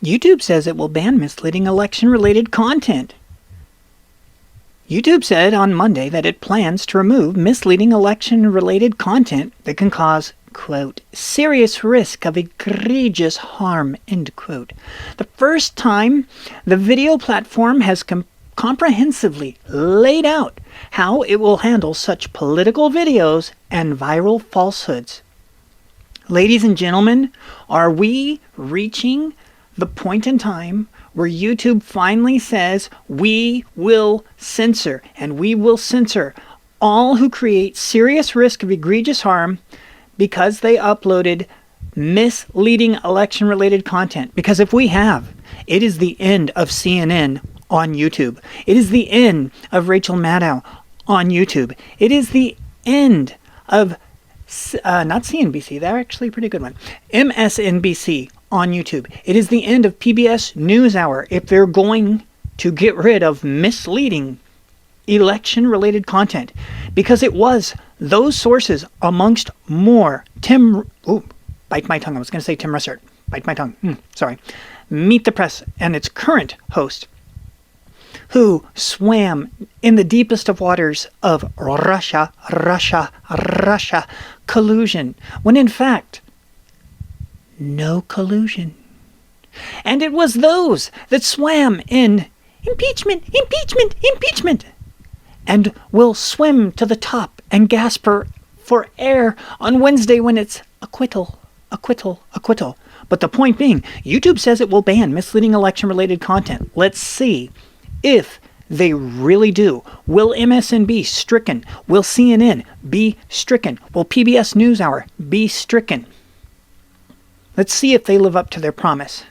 YouTube says it will ban misleading election-related content. YouTube said on Monday that it plans to remove misleading election-related content that can cause, quote, serious risk of egregious harm, end quote. The first time the video platform has comprehensively laid out how it will handle such political videos and viral falsehoods. Ladies and gentlemen, are we reaching the point in time where YouTube finally says we will censor, and we will censor all who create serious risk of egregious harm because they uploaded misleading election-related content? Because if we have, it is the end of CNN on YouTube. It is the end of Rachel Maddow on YouTube. It is the end of, not CNBC, they're actually a pretty good one, MSNBC on YouTube. It is the end of PBS NewsHour if they're going to get rid of misleading election-related content, because it was those sources amongst more. Bite my tongue. I was going to say Tim Russert. Bite my tongue. Sorry. Meet the Press and its current host, who swam in the deepest of waters of Russia collusion, when in fact, no collusion. And it was those that swam in impeachment, and will swim to the top and gasp for air on Wednesday when it's acquittal. But the point being, YouTube says it will ban misleading election-related content. Let's see if they really do. Will MSNBC be stricken? Will CNN be stricken? Will PBS NewsHour be stricken? Let's see if they live up to their promise.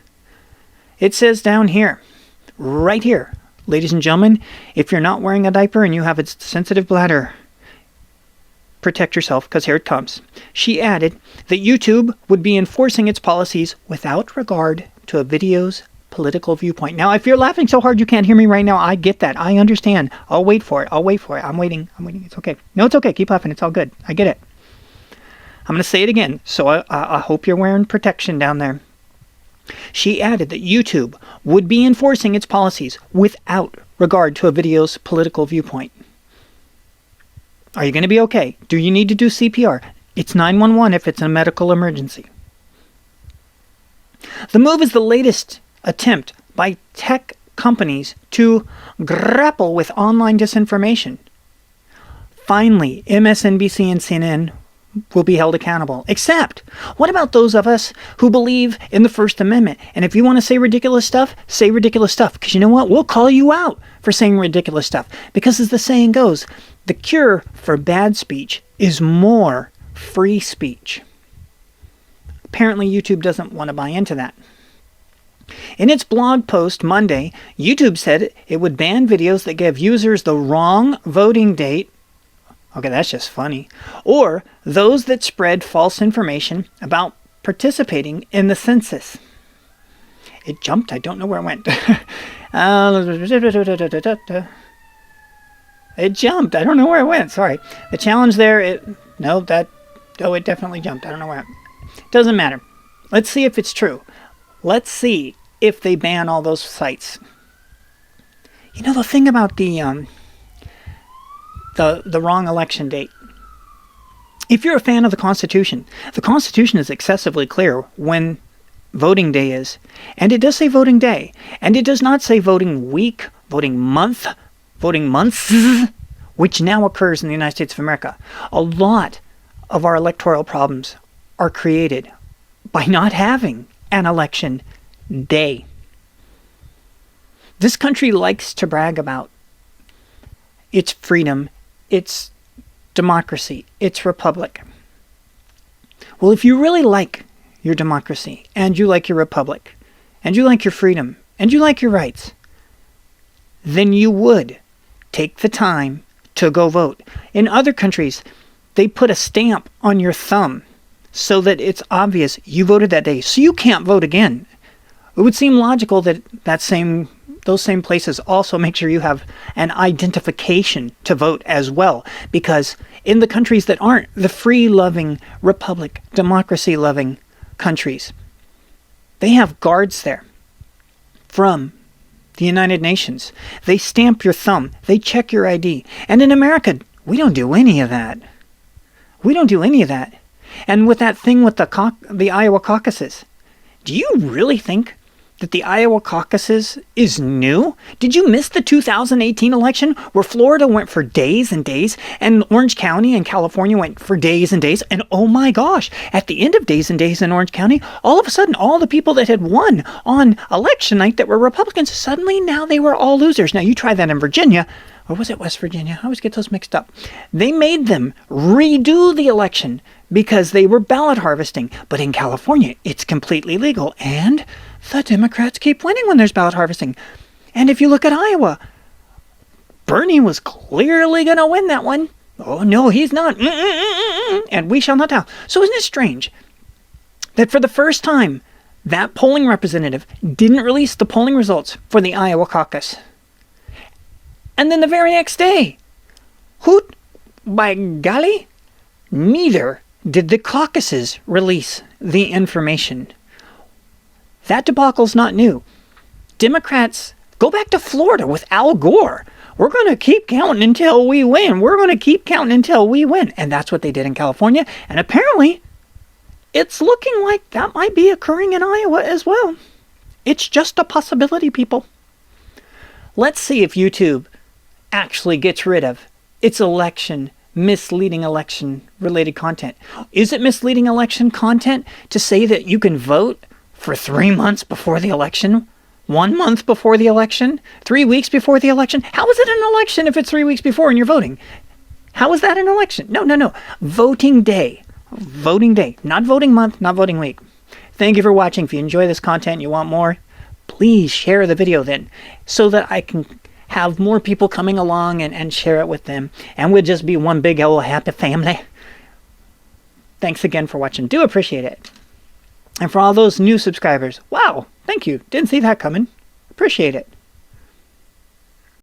It says down here, right here, ladies and gentlemen, if you're not wearing a diaper and you have a sensitive bladder, protect yourself, because here it comes. She added that YouTube would be enforcing its policies without regard to a video's political viewpoint. Now, if you're laughing so hard you can't hear me right now, I get that. I understand. I'll wait for it. I'm waiting. It's okay. No, it's okay. Keep laughing. It's all good. I get it. I'm going to say it again, so I hope you're wearing protection down there. She added that YouTube would be enforcing its policies without regard to a video's political viewpoint. Are you going to be okay? Do you need to do CPR? It's 911 if it's a medical emergency. The move is the latest attempt by tech companies to grapple with online disinformation. Finally, MSNBC and CNN will be held accountable. Except, what about those of us who believe in the First Amendment? And if you want to say ridiculous stuff, say ridiculous stuff. Because you know what? We'll call you out for saying ridiculous stuff. Because as the saying goes, the cure for bad speech is more free speech. Apparently, YouTube doesn't want to buy into that. In its blog post Monday, YouTube said it would ban videos that give users the wrong voting date. Okay, that's just funny. Or those that spread false information about participating in the census. It jumped. I don't know where it went. It jumped. I don't know where it went. Sorry. The challenge there, it definitely jumped. I don't know where. It doesn't matter. Let's see if it's true. Let's see if they ban all those sites. You know, the thing about the wrong election date. If you're a fan of the Constitution is excessively clear when voting day is. And it does say voting day. And it does not say voting week, voting month, voting months, which now occurs in the United States of America. A lot of our electoral problems are created by not having an election day. This country likes to brag about its freedom, its democracy, its republic. Well, if you really like your democracy, and you like your republic, and you like your freedom, and you like your rights, then you would take the time to go vote. In other countries, they put a stamp on your thumb so that it's obvious you voted that day, so you can't vote again. It would seem logical that those same places also make sure you have an identification to vote as well. Because in the countries that aren't the free-loving, republic, democracy-loving countries, they have guards there. from the United Nations. They stamp your thumb. They check your ID. And in America, we don't do any of that. We don't do any of that. And with that thing with the Iowa caucuses, do you really think that the Iowa caucuses is new? Did you miss the 2018 election where Florida went for days and days, and Orange County and California went for days and days? And oh my gosh, at the end of days and days in Orange County, all of a sudden, all the people that had won on election night that were Republicans, suddenly now they were all losers. Now you try that in Virginia, or was it West Virginia? I always get those mixed up. They made them redo the election because they were ballot harvesting. But in California, it's completely legal. And the Democrats keep winning when there's ballot harvesting. And if you look at Iowa, Bernie was clearly going to win that one. Oh, no, he's not. And we shall not tell. So isn't it strange that for the first time, that polling representative didn't release the polling results for the Iowa caucus? And then the very next day, hoot, by golly, neither did the caucuses release the information. That debacle's not new. Democrats, go back to Florida with Al Gore. We're going to keep counting until we win. We're going to keep counting until we win. And that's what they did in California. And apparently, it's looking like that might be occurring in Iowa as well. It's just a possibility, people. Let's see if YouTube actually gets rid of its misleading election-related content. Is it misleading election content to say that you can vote for 3 months before the election, 1 month before the election, 3 weeks before the election? How is it an election if it's 3 weeks before and you're voting? How is that an election? No. Voting day. Voting day. Not voting month, not voting week. Thank you for watching. If you enjoy this content and you want more, please share the video then so that I can have more people coming along and share it with them. And we'll just be one big old happy family. Thanks again for watching. Do appreciate it. And for all those new subscribers, wow, thank you. Didn't see that coming. Appreciate it.